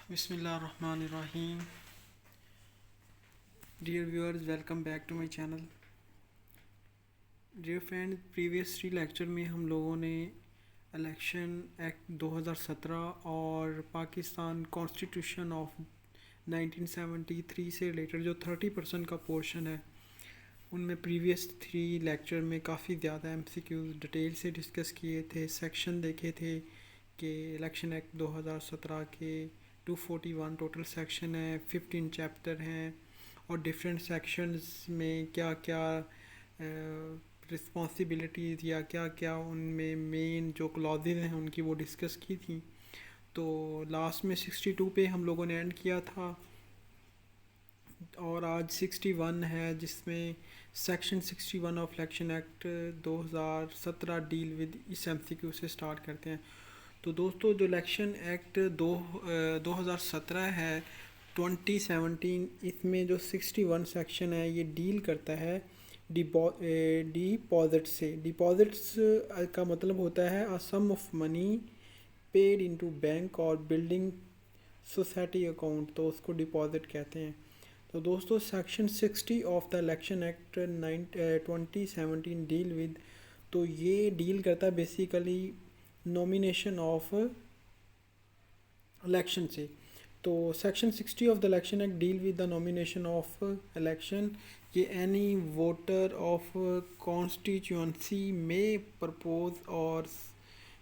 Bismillahirrahmanirrahim. Dear viewers, welcome back to my channel. Dear friends, previous 3 lecture में हम लोगों ने इलेक्शन एक्ट 2017 और पाकिस्तान कॉन्स्टिट्यूशन ऑफ 1973 से रिलेटेड जो 30% का पोर्शन है उनमें प्रीवियस 3 लेक्चर में काफ़ी ज़्यादा एमसीक्यूज डिटेल से डिस्कस किए थे, सेक्शन देखे थे कि इलेक्शन एक्ट 2017 के 241 टोटल सेक्शन है, 15 चैप्टर हैं और डिफरेंट सेक्शंस में क्या क्या रिस्पॉन्सिबिलिटीज़ या क्या क्या उनमें मेन जो क्लॉजेज हैं उनकी वो डिस्कस की थी। तो लास्ट में 62 पे हम लोगों ने एंड किया था और आज 61 है जिसमें section 61 of election act 2017 deal with इस एमसीक्यू से स्टार्ट करते हैं। तो दोस्तों जो इलेक्शन एक्ट 2017 है 2017, इसमें जो 61 सेक्शन है ये डील करता है डिपॉजिट से। डिपॉजिट्स का मतलब होता है a sum of money paid into bank or building society account, तो उसको डिपॉजिट कहते हैं। तो दोस्तों section 60 of the election act 2017 deal with, तो ये डील करता है बेसिकली नॉमिनेशन ऑफ इलेक्शन से। तो section 60 of the election act deal with the nomination of election. ये एनी वोटर ऑफ कॉन्स्टिट्यूंसी में प्रपोज और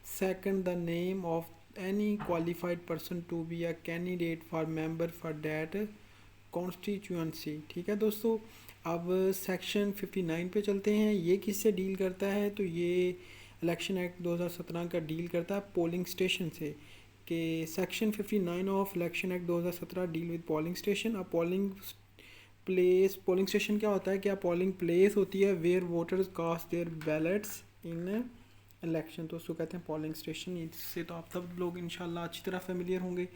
second the name of any qualified person to be a candidate for member for that constituency. ठीक है दोस्तों, अब section 59 पे चलते हैं। ये किससे डील करता है? तो ये इलेक्शन एक्ट 2017 का डील करता है पोलिंग स्टेशन से। कि section 59 of election act 2017 deal with polling station. अब पोलिंग प्लेस, पोलिंग स्टेशन क्या होता है? क्या पोलिंग प्लेस होती है where voters cast their ballots in election, तो उसको कहते हैं पोलिंग स्टेशन। इससे तो आप सब लोग इंशाल्लाह अच्छी तरह फेमिलियर होंगे।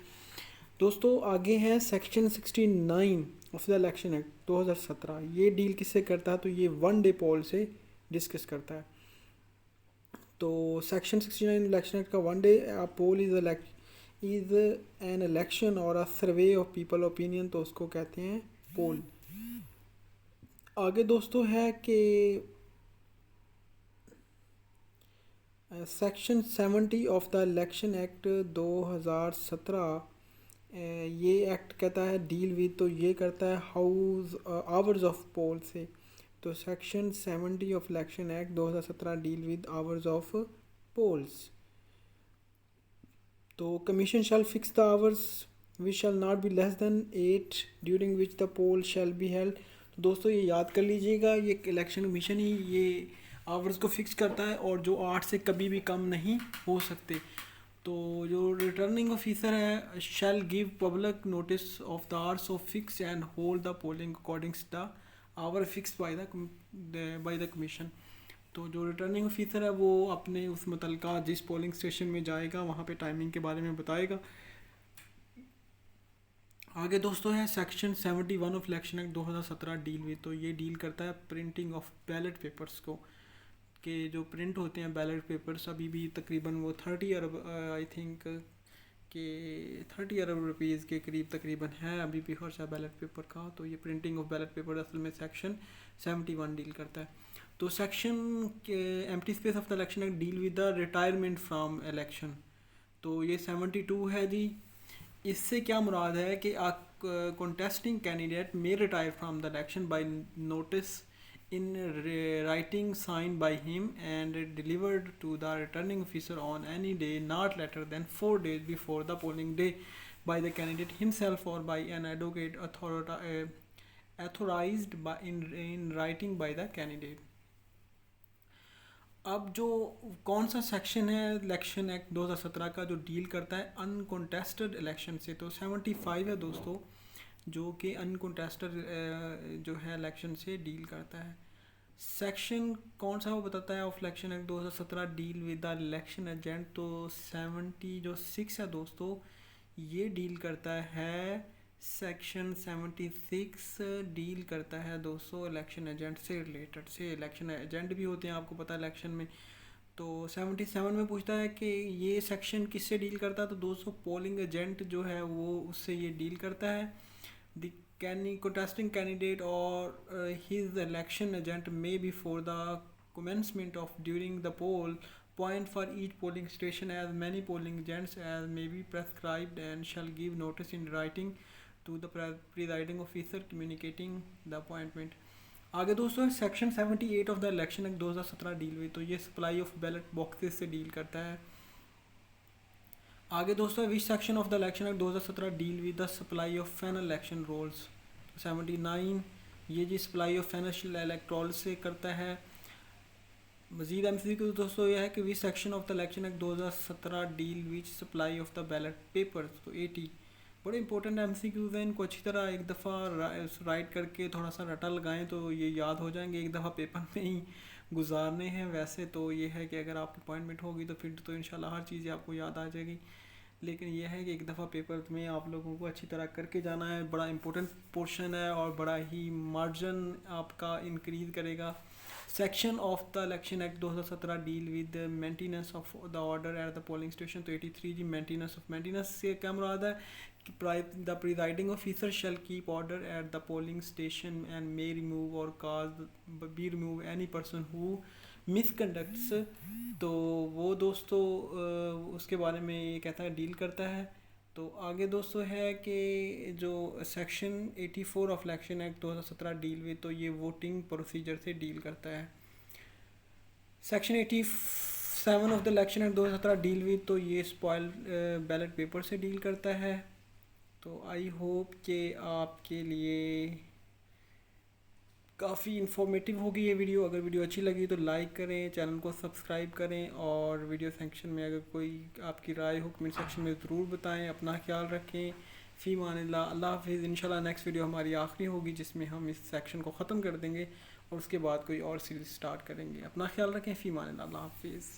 दोस्तों आगे है section 69 of the election act 2017। ये डील किससे करता है? तो ये 1 डे पोल से डिस्कस करता है। तो सेक्शन 69 इलेक्शन एक्ट का 1 day poll is an election और a survey of people opinion, तो उसको कहते हैं पोल। आगे दोस्तों है कि section 70 of the election act 2017, ये एक्ट कहता है डील विद, तो ये करता है हाउस आवर्स ऑफ पोल से। तो section 70 of election act 2017 deal with hours of polls. तो commission shall fix the hours which shall not be less than 8 during which the poll shall be held. तो दोस्तों ये याद कर लीजिएगा, ये इलेक्शन कमीशन ही ये आवर्स को फिक्स करता है और जो 8 से कभी भी कम नहीं हो सकते। तो जो रिटर्निंग ऑफिसर है shall give public notice of the hours of fix and hold the polling according to the hour fix by the commission. तो जो रिटर्निंग ऑफिसर है वो अपने उस मुतलका जिस पोलिंग स्टेशन में जाएगा वहाँ पे टाइमिंग के बारे में बताएगा। आगे दोस्तों है section 71 of election act 2017 deal with, तो ये डील करता है प्रिंटिंग ऑफ बैलेट पेपर्स को। कि जो प्रिंट होते हैं बैलेट पेपर्स अभी भी तकरीबन वो 30 अरब आई थिंक कि 30 अरब रुपीज़ के करीब तकरीबन है अभी भी खर्चा बैलेट पेपर का। तो ये प्रिंटिंग ऑफ बैलेट पेपर असल में सेक्शन 71 डील करता है। तो section empty space of the election act deal with the retirement from election, तो ये 72 है जी। इससे क्या मुराद है कि contesting candidate may retire from the election by notice in writing signed by him and delivered to the returning officer on any day not later than 4 days before the polling day by the candidate himself or by an advocate authorized by in writing by the candidate। अब जो कौन सा section है election act 2017 का जो deal करता है अनकॉन्टेस्टेड election से? तो 75 है दोस्तों, जो कि अनकॉन्टेस्टेड जो है इलेक्शन से डील करता है। सेक्शन कौन सा वो बताता है of election act 2017 deal with the election agent, तो 70 जो 6 है दोस्तों ये डील करता है सेक्शन 76 डील करता है दोस्तों इलेक्शन एजेंट से रिलेटेड से। इलेक्शन एजेंट भी होते हैं आपको पता है इलेक्शन में, तो 77 में पूछता है कि ये सेक्शन किससे डील करता है, तो दोस्तों पोलिंग एजेंट जो है वो उससे ये डील करता है। The contesting candidate or his election agent may before the commencement of during the poll point for each polling station as many polling agents as may be prescribed and shall give notice in writing to the presiding officer communicating the appointment। आगे दोस्तों section 78 of the election act 2017 deal हुई, तो ये supply of ballot boxes से deal करता है। आगे दोस्तों which section of the election act 2017 deal with the supply of final election rolls. 79 ये जी सप्लाई ऑफ फाइनल इलेक्ट्रोल से करता है। मजीद MCQ दोस्तों यह है कि which section of the election act 2017 deal which supply of the ballot papers. तो 80 बड़े इंपॉर्टेंट MCQs हैं, इनको अच्छी तरह एक दफ़ा राइट करके थोड़ा सा रटा लगाएं तो ये याद हो जाएंगे, एक दफ़ा पेपर में ही गुजारने हैं। वैसे तो ये है कि अगर आपकी अपॉइंटमेंट होगी तो फिर तो इंशाल्लाह हर चीज़ आपको याद आ जाएगी, लेकिन यह है कि एक दफ़ा पेपर में आप लोगों को अच्छी तरह करके जाना है। बड़ा इंपॉर्टेंट पोर्शन है और बड़ा ही मार्जिन आपका इंक्रीज़ करेगा। Section of the election act 2017 deal with maintenance of the order at the polling station. तो 83 जी मेंटेनेंस से क्या मुराद है कि the presiding officer shall keep order at the polling station and may remove or cause be remove any person who misconducts. तो वो दोस्तों उसके बारे में ये कहता है डील करता है। तो आगे दोस्तों है कि जो section 84 of election act 2017 deal with, तो ये वोटिंग प्रोसीजर से डील करता है। Section 87 of the election act 2017 deal with, तो ये स्पॉइल बैलेट पेपर से डील करता है। तो आई होप कि आपके लिए काफ़ी इन्फॉर्मेटिव होगी ये वीडियो। अगर वीडियो अच्छी लगी तो लाइक करें, चैनल को सब्सक्राइब करें और वीडियो सेक्शन में अगर कोई आपकी राय हो कमेंट सेक्शन में ज़रूर बताएं। अपना ख्याल रखें। फ़ी मानिल्लाह, अल्लाह हाफिज़। इंशाल्लाह नेक्स्ट वीडियो हमारी आखिरी होगी जिसमें हम इस सेक्शन को ख़त्म कर देंगे और उसके बाद कोई और सीरीज़ स्टार्ट करेंगे। अपना ख्याल रखें। फ़ी मानिल्लाह, अल्लाह हाफिज़।